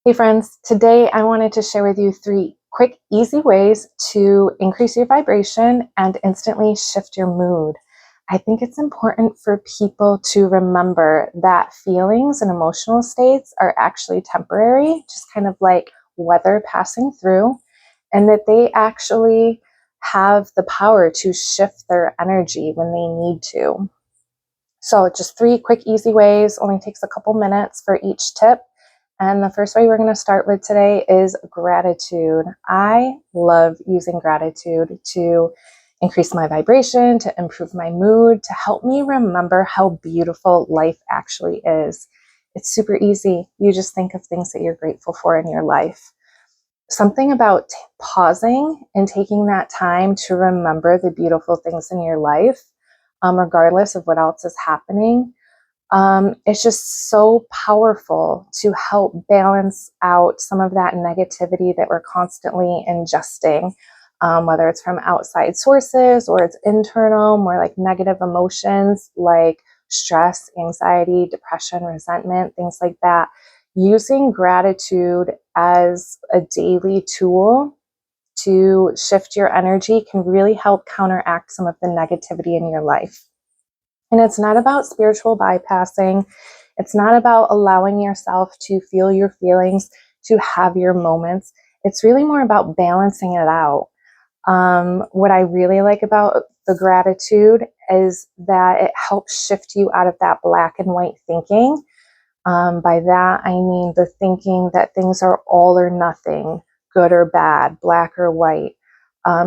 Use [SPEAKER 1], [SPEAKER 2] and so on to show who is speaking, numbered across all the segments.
[SPEAKER 1] Hey friends, today I wanted to share with you 3 quick, easy ways to increase your vibration and instantly shift your mood. I think it's important for people to remember that feelings and emotional states are actually temporary, just kind of like weather passing through, and that they actually have the power to shift their energy when they need to. So, just 3 quick, easy ways, only takes a couple minutes for each tip. And the first way we're going to start with today is gratitude. I love using gratitude to increase my vibration, to improve my mood, to help me remember how beautiful life actually is. It's super easy. You just think of things that you're grateful for in your life. Something about pausing and taking that time to remember the beautiful things in your life, regardless of what else is happening, it's just so powerful to help balance out some of that negativity that we're constantly ingesting, whether it's from outside sources or it's internal, more like negative emotions like stress, anxiety, depression, resentment, things like that. Using gratitude as a daily tool to shift your energy can really help counteract some of the negativity in your life. And it's not about spiritual bypassing. It's not about allowing yourself to feel your feelings, to have your moments. It's really more about balancing it out. What I really like about the gratitude is that it helps shift you out of that black and white thinking. By that, I mean the thinking that things are all or nothing, good or bad, black or white.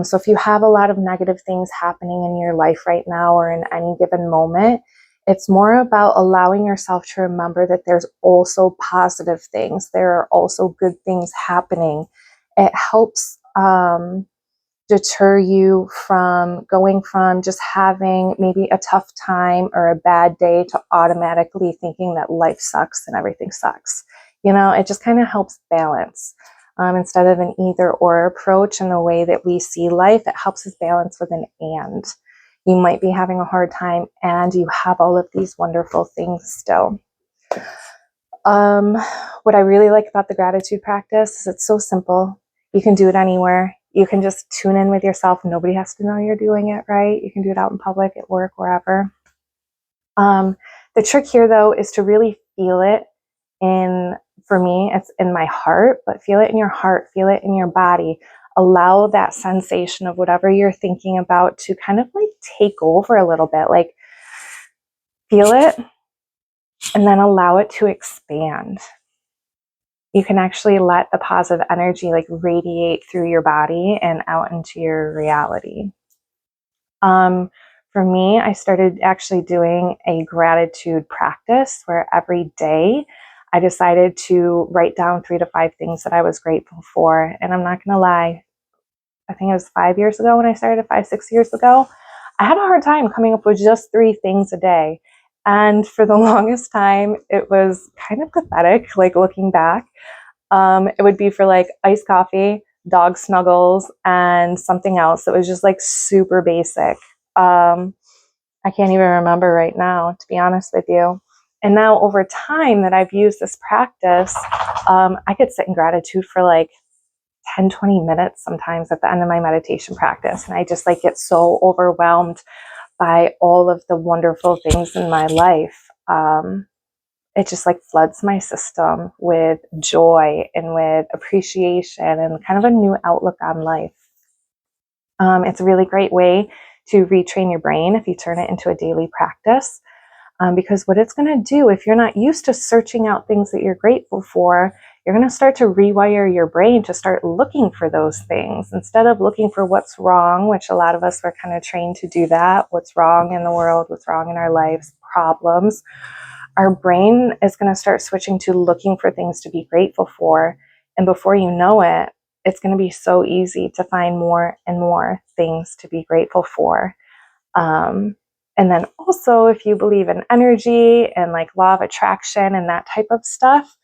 [SPEAKER 1] So if you have a lot of negative things happening in your life right now or in any given moment, it's more about allowing yourself to remember that there's also positive things. There are also good things happening. It helps deter you from going from just having maybe a tough time or a bad day to automatically thinking that life sucks and everything sucks. It just kind of helps balance. Instead of an either or approach in the way that we see life, it helps us balance with an and. You might be having a hard time and you have all of these wonderful things still. What I really like about the gratitude practice is it's so simple. You can do it anywhere. You can just tune in with yourself. Nobody has to know you're doing it, right? You can do it out in public, at work, wherever. The trick here, though, is to really feel it for me, it's in my heart, but feel it in your heart, feel it in your body. Allow that sensation of whatever you're thinking about to kind of like take over a little bit. Like, feel it and then allow it to expand. You can actually let the positive energy like radiate through your body and out into your reality. For me, I started actually doing a gratitude practice where every day I decided to write down 3 to 5 things that I was grateful for. And I'm not going to lie, I think it was 5 years ago when I started, 5, 6 years ago. I had a hard time coming up with just 3 things a day. And for the longest time, it was kind of pathetic, like looking back. It would be for like iced coffee, dog snuggles, and something else that was just like super basic. I can't even remember right now, to be honest with you. And now over time that I've used this practice, I could sit in gratitude for like 10, 20 minutes sometimes at the end of my meditation practice. And I just like get so overwhelmed by all of the wonderful things in my life. It just like floods my system with joy and with appreciation and kind of a new outlook on life. It's a really great way to retrain your brain if you turn it into a daily practice. Because what it's going to do, if you're not used to searching out things that you're grateful for, you're going to start to rewire your brain to start looking for those things instead of looking for what's wrong, which a lot of us are kind of trained to do that. What's wrong in the world, what's wrong in our lives, problems. Our brain is going to start switching to looking for things to be grateful for. And before you know it, it's going to be so easy to find more and more things to be grateful for. And then also, if you believe in energy and like law of attraction and that type of stuff,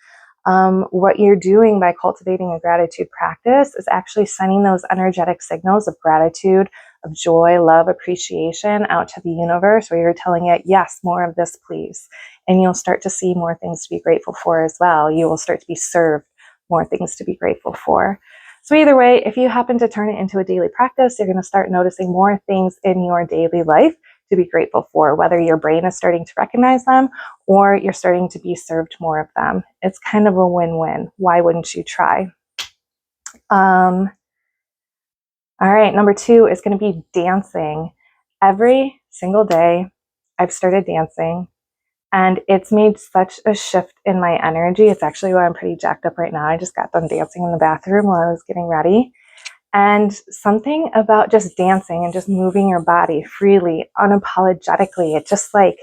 [SPEAKER 1] what you're doing by cultivating a gratitude practice is actually sending those energetic signals of gratitude, of joy, love, appreciation out to the universe, where you're telling it, yes, more of this, please. And you'll start to see more things to be grateful for as well. You will start to be served more things to be grateful for. So either way, if you happen to turn it into a daily practice, you're going to start noticing more things in your daily life to be grateful for, whether your brain is starting to recognize them or you're starting to be served more of them. It's kind of a win-win. Why wouldn't you try? All right, number 2 is going to be dancing. Every single day, I've started dancing, and it's made such a shift in my energy. It's actually why I'm pretty jacked up right now. I just got done dancing in the bathroom while I was getting ready. And something about just dancing and just moving your body freely, unapologetically, it just like,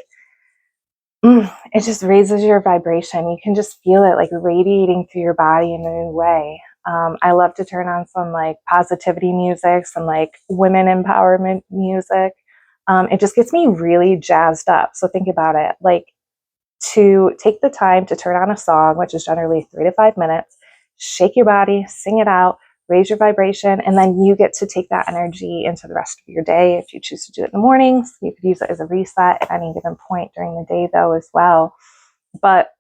[SPEAKER 1] it just raises your vibration. You can just feel it like radiating through your body in a new way. I love to turn on some like positivity music, some like women empowerment music. It just gets me really jazzed up. So think about it, like to take the time to turn on a song, which is generally 3 to 5 minutes, shake your body, sing it out, raise your vibration, and then you get to take that energy into the rest of your day. If you choose to do it in the mornings, you could use it as a reset at any given point during the day though as well. But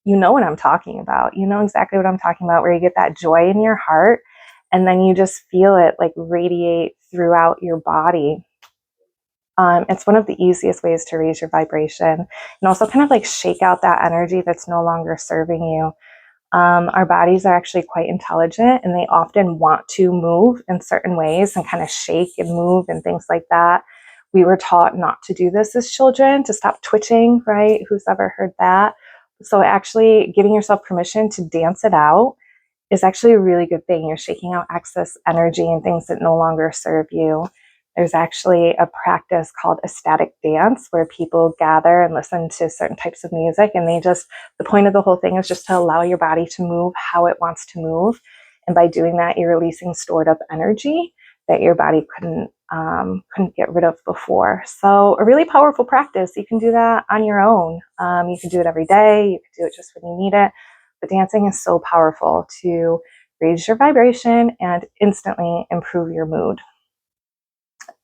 [SPEAKER 1] you know what I'm talking about. You know exactly what I'm talking about, where you get that joy in your heart and then you just feel it like radiate throughout your body. It's one of the easiest ways to raise your vibration and also kind of like shake out that energy that's no longer serving you. Our bodies are actually quite intelligent and they often want to move in certain ways and kind of shake and move and things like that. We were taught not to do this as children, to stop twitching, right? Who's ever heard that? So actually giving yourself permission to dance it out is actually a really good thing. You're shaking out excess energy and things that no longer serve you. There's actually a practice called ecstatic dance where people gather and listen to certain types of music, and the point of the whole thing is just to allow your body to move how it wants to move. And by doing that, you're releasing stored up energy that your body couldn't get rid of before. So a really powerful practice. You can do that on your own. You can do it every day. You can do it just when you need it. But dancing is so powerful to raise your vibration and instantly improve your mood.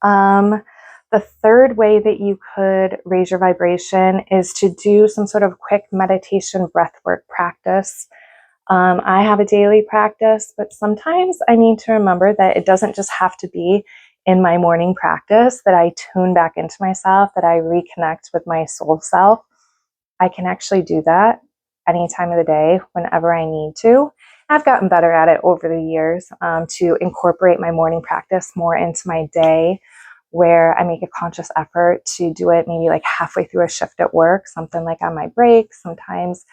[SPEAKER 1] The third way that you could raise your vibration is to do some sort of quick meditation breathwork practice. I have a daily practice, but sometimes I need to remember that it doesn't just have to be in my morning practice, that I tune back into myself, that I reconnect with my soul self. I can actually do that any time of the day, whenever I need to. I've gotten better at it over the years to incorporate my morning practice more into my day, where I make a conscious effort to do it maybe like halfway through a shift at work, something like on my break. Sometimes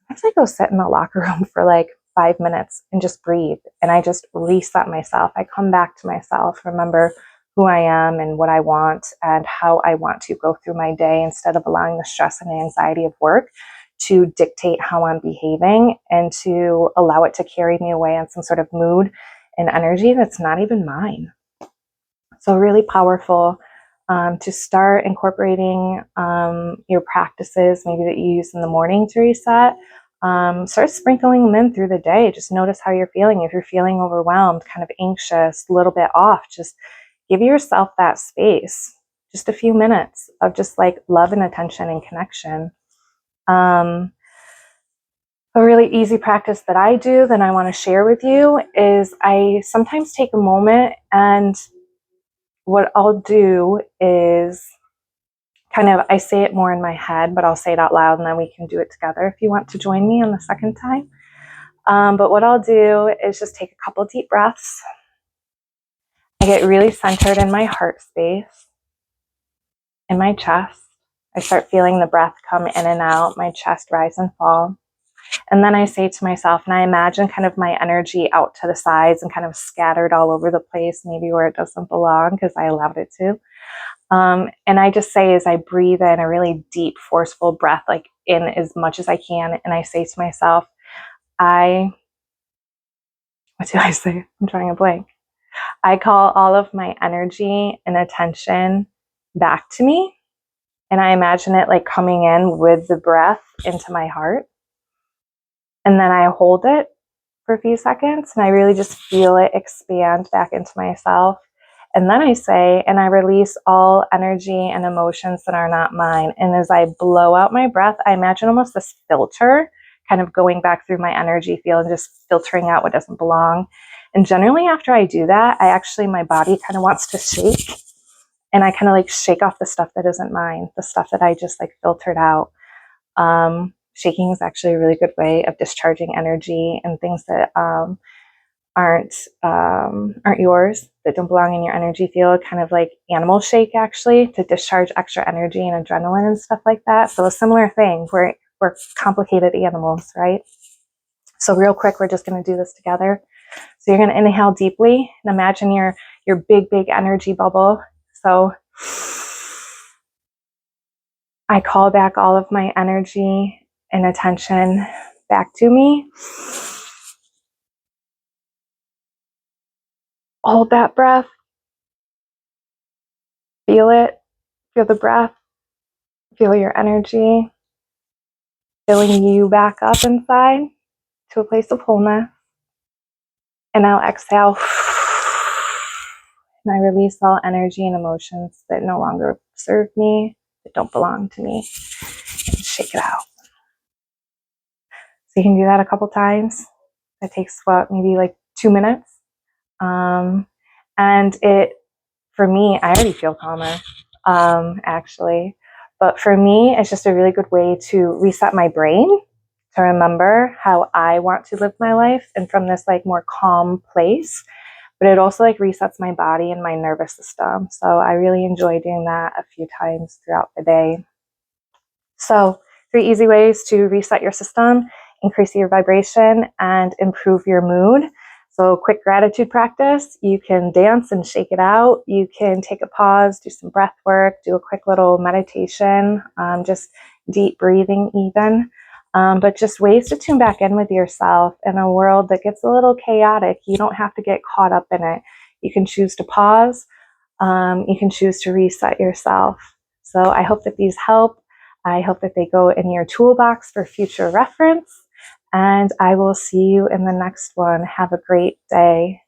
[SPEAKER 1] I go sit in the locker room for like 5 minutes and just breathe. And I just reset myself. I come back to myself, remember who I am and what I want and how I want to go through my day, instead of allowing the stress and anxiety of work to dictate how I'm behaving and to allow it to carry me away on some sort of mood and energy that's not even mine. So really powerful to start incorporating your practices, maybe that you use in the morning to reset. Start sprinkling them in through the day. Just notice how you're feeling. If you're feeling overwhelmed, kind of anxious, a little bit off, just give yourself that space. Just a few minutes of just like love and attention and connection. A really easy practice that I do that I want to share with you is I sometimes take a moment, and what I'll do is I say it more in my head, but I'll say it out loud and then we can do it together if you want to join me on the second time. But what I'll do is just take a couple deep breaths. I get really centered in my heart space, in my chest. I start feeling the breath come in and out, my chest rise and fall. And then I say to myself, and I imagine kind of my energy out to the sides and kind of scattered all over the place, maybe where it doesn't belong because I allowed it to. And I just say, as I breathe in a really deep, forceful breath, like in as much as I can, and I say to myself, what do I say? I'm drawing a blank. I call all of my energy and attention back to me. And I imagine it like coming in with the breath into my heart. And then I hold it for a few seconds and I really just feel it expand back into myself. And then I say, and I release all energy and emotions that are not mine. And as I blow out my breath, I imagine almost this filter kind of going back through my energy field and just filtering out what doesn't belong. And generally after I do that, my body kind of wants to shake, and I kind of like shake off the stuff that isn't mine, the stuff that I just like filtered out. Shaking is actually a really good way of discharging energy and things that aren't yours, that don't belong in your energy field, kind of like animal shake actually, to discharge extra energy and adrenaline and stuff like that. So a similar thing, we're complicated animals, right? So real quick, we're just going to do this together. So you're going to inhale deeply and imagine your big energy bubble. So I call back all of my energy and attention back to me. Hold that breath. Feel it. Feel the breath. Feel your energy filling you back up inside to a place of wholeness. And now exhale. And I release all energy and emotions that no longer serve me, that don't belong to me. And shake it out. So you can do that a couple times. It takes maybe like 2 minutes. And for me, I already feel calmer, actually. But for me, it's just a really good way to reset my brain, to remember how I want to live my life, and from this like more calm place. But it also like resets my body and my nervous system. So I really enjoy doing that a few times throughout the day. So 3 easy ways to reset your system, increase your vibration, and improve your mood. So quick gratitude practice. You can dance and shake it out. You can take a pause, do some breath work, do a quick little meditation, just deep breathing even. But just ways to tune back in with yourself in a world that gets a little chaotic. You don't have to get caught up in it. You can choose to pause. You can choose to reset yourself. So I hope that these help. I hope that they go in your toolbox for future reference. And I will see you in the next one. Have a great day.